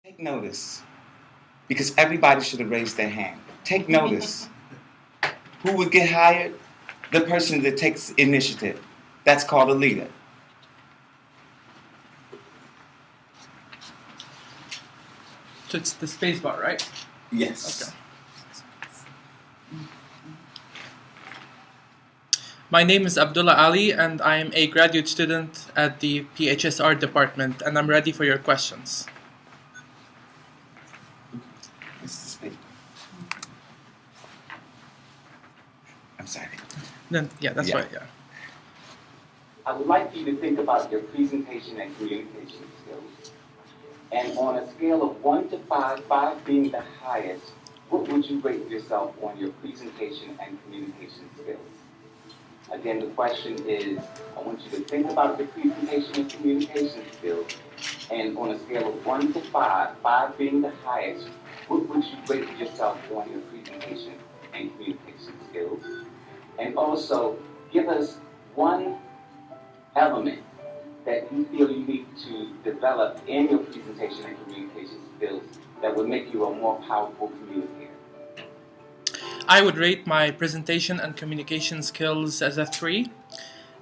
Take notice, because everybody should have raised their hand. Take notice. Who would get hired? The person that takes initiative. That's called a leader. So it's the space bar, right? Yes. Okay. My name is Abdullah Ali, and I am a graduate student at the PHSR department, and I'm ready for your questions. This is the space bar. I'm sorry. Then, yeah, that's Yeah. right, yeah. I would like you to think about your presentation and communication skills. And on a scale of 1 to 5, 5 being the highest, what would you rate yourself on your presentation and communication skills? Again, the question is, I want you to think about your presentation and communication skills. And on a scale of 1 to 5, 5 being the highest, what would you rate yourself on your presentation and communication skills? And also, give us one element that you feel you need to develop in your presentation and communication skills that would make you a more powerful communicator. I would rate my presentation and communication skills as a 3.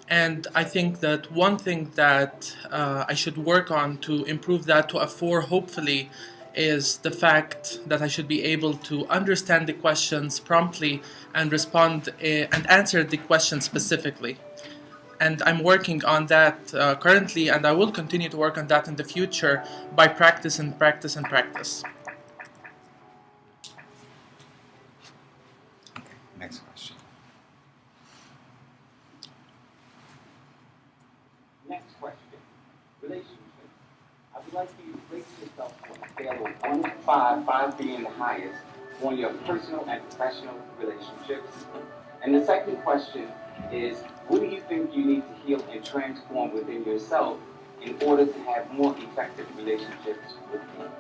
And I think that one thing that I should work on to improve that to a 4, hopefully, is the fact that I should be able to understand the questions promptly and respond and answer the question specifically. And I'm working on that currently, and I will continue to work on that in the future by practice and practice and practice. Okay, next question. Next question, relationships. I would like you to rate yourself on a scale of 1 to 5, 5 being the highest, on your personal and professional relationships. And the second question is, what do you think you need to heal and transform within yourself in order to have more effective relationships with people?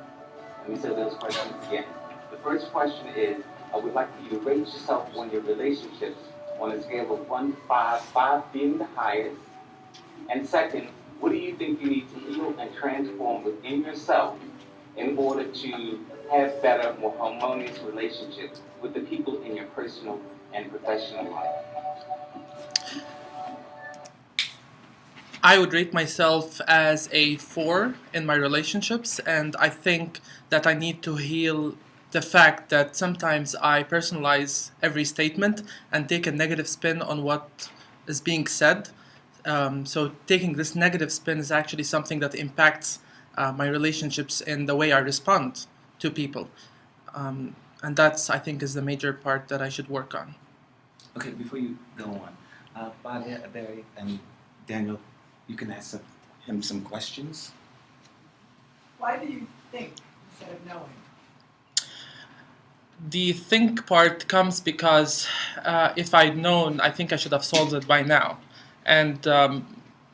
Let me say those questions again. The first question is, I would like you to rate yourself on your relationships on a scale of 1 to 5, 5 being the highest. And second, what do you think you need to heal and transform within yourself in order to have better, more harmonious relationships with the people in your personal and professional life? I would rate myself as a 4 in my relationships, and I think that I need to heal the fact that sometimes I personalize every statement and take a negative spin on what is being said. So taking this negative spin is actually something that impacts my relationships in the way I respond to people. And that's, I think, is the major part that I should work on. Okay, before you go on, Barry and Daniel, you can ask him some questions. Why do you think instead of knowing? The think part comes because if I'd known, I think I should have solved it by now. And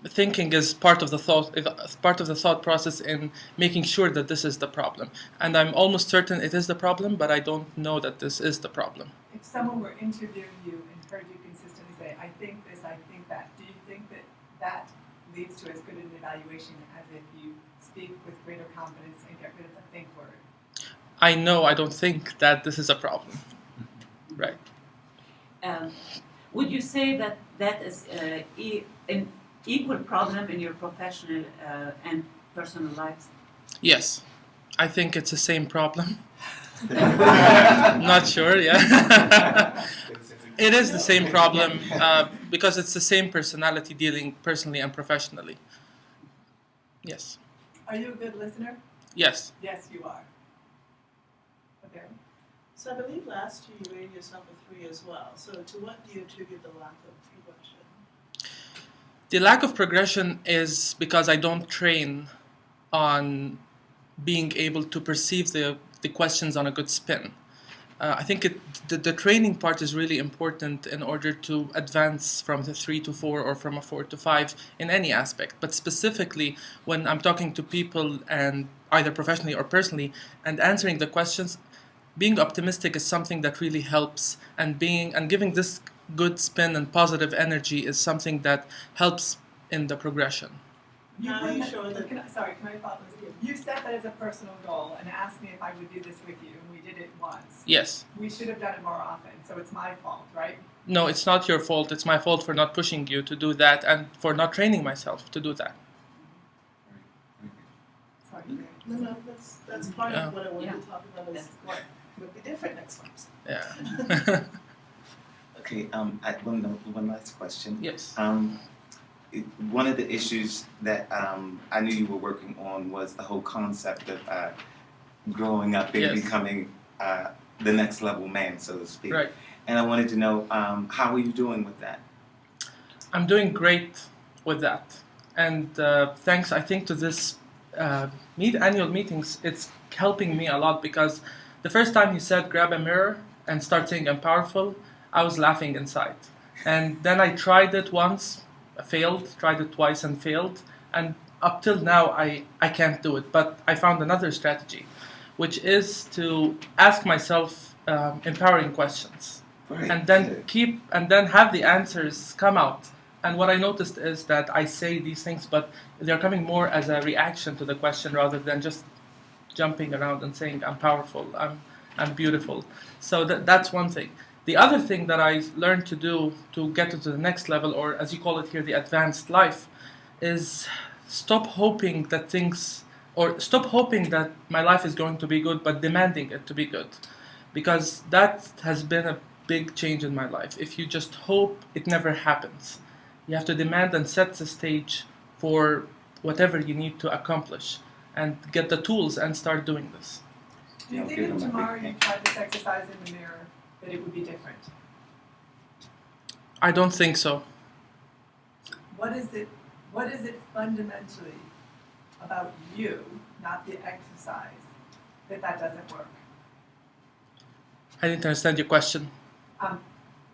thinking is part of the thought process in making sure that this is the problem. And I'm almost certain it is the problem, but I don't know that this is the problem. If someone were interviewing you and heard you consistently say, I think this, I think that, do you think that that leads to as good an evaluation as if you speak with greater confidence and get rid of the think word? I know I don't think that this is a problem. Right. Would you say that that is an equal problem in your professional and personal lives? Yes. I think it's the same problem. Not sure, yeah. It is the same problem because it's the same personality dealing personally and professionally. Yes. Are you a good listener? Yes. Yes, you are. Okay. So I believe last year you rated yourself a 3 as well. So to what do you attribute the lack of progression? The lack of progression is because I don't train on being able to perceive the questions on a good spin. I think the training part is really important in order to advance from the 3 to 4 or from a 4 to 5 in any aspect. But specifically, when I'm talking to people and either professionally or personally and answering the questions, being optimistic is something that really helps, and giving this good spin and positive energy is something that helps in the progression. How are you sure that... Can I follow this? You said that that as a personal goal and asked me if I would do this with you, and we did it once. Yes. We should have done it more often, so it's my fault, right? No, it's not your fault. It's my fault for not pushing you to do that and for not training myself to do that. Sorry. No, that's part Yeah. of what I wanted Yeah. to talk about is what would be different next time. Yeah. Okay, one last question. Yes. One of the issues that I knew you were working on was the whole concept of growing up and Yes. becoming the next level man, so to speak. Right. And I wanted to know, how are you doing with that? I'm doing great with that. And thanks, I think, to this annual meetings, it's helping me a lot because the first time you said grab a mirror and start saying I'm powerful, I was laughing inside. And then I tried it once, failed, tried it twice and failed. And up till now, I can't do it. But I found another strategy, which is to ask myself empowering questions. Right. And then have the answers come out. And what I noticed is that I say these things, but they're coming more as a reaction to the question rather than just jumping around and saying I'm powerful, I'm beautiful. So that's one thing. The other thing that I learned to do to get to the next level, or as you call it here, the advanced life, is stop hoping that my life is going to be good, but demanding it to be good. Because that has been a big change in my life. If you just hope, it never happens. You have to demand and set the stage for whatever you need to accomplish and get the tools and start doing this. Do you Yeah, think give if them a big tomorrow you hand. tried this exercise in the mirror, that it would be different? I don't think so. What is it fundamentally about you, not the exercise, that doesn't work? I didn't understand your question.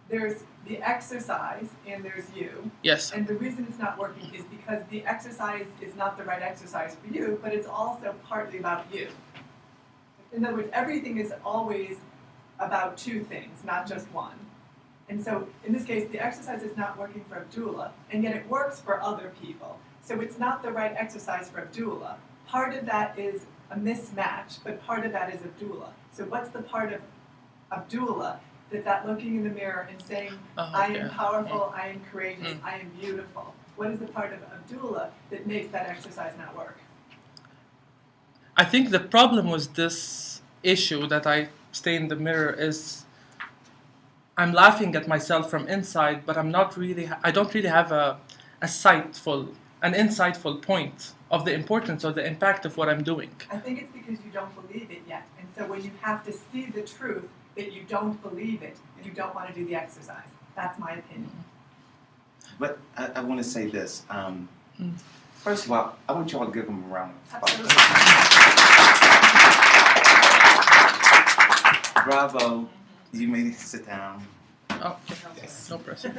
There's the exercise and there's you. Yes. And the reason it's not working is because the exercise is not the right exercise for you, but it's also partly about you. In other words, everything is always about two things, not just one. And so in this case, the exercise is not working for Abdullah, and yet it works for other people. So it's not the right exercise for Abdullah. Part of that is a mismatch, but part of that is Abdullah. So what's the part of Abdullah that looking in the mirror and saying, I am powerful, I am courageous, I am beautiful? What is the part of Abdullah that makes that exercise not work? I think the problem with this issue that I stay in the mirror is I'm laughing at myself from inside, but I don't really have an insightful point of the importance or the impact of what I'm doing. I think it's because you don't believe it yet. And so when you have to see the truth that you don't believe it, you don't want to do the exercise. That's my opinion. But I want to say this. First of all, I want you all to give them a round of applause. Absolutely. Bravo. You may sit down. Oh, no pressure.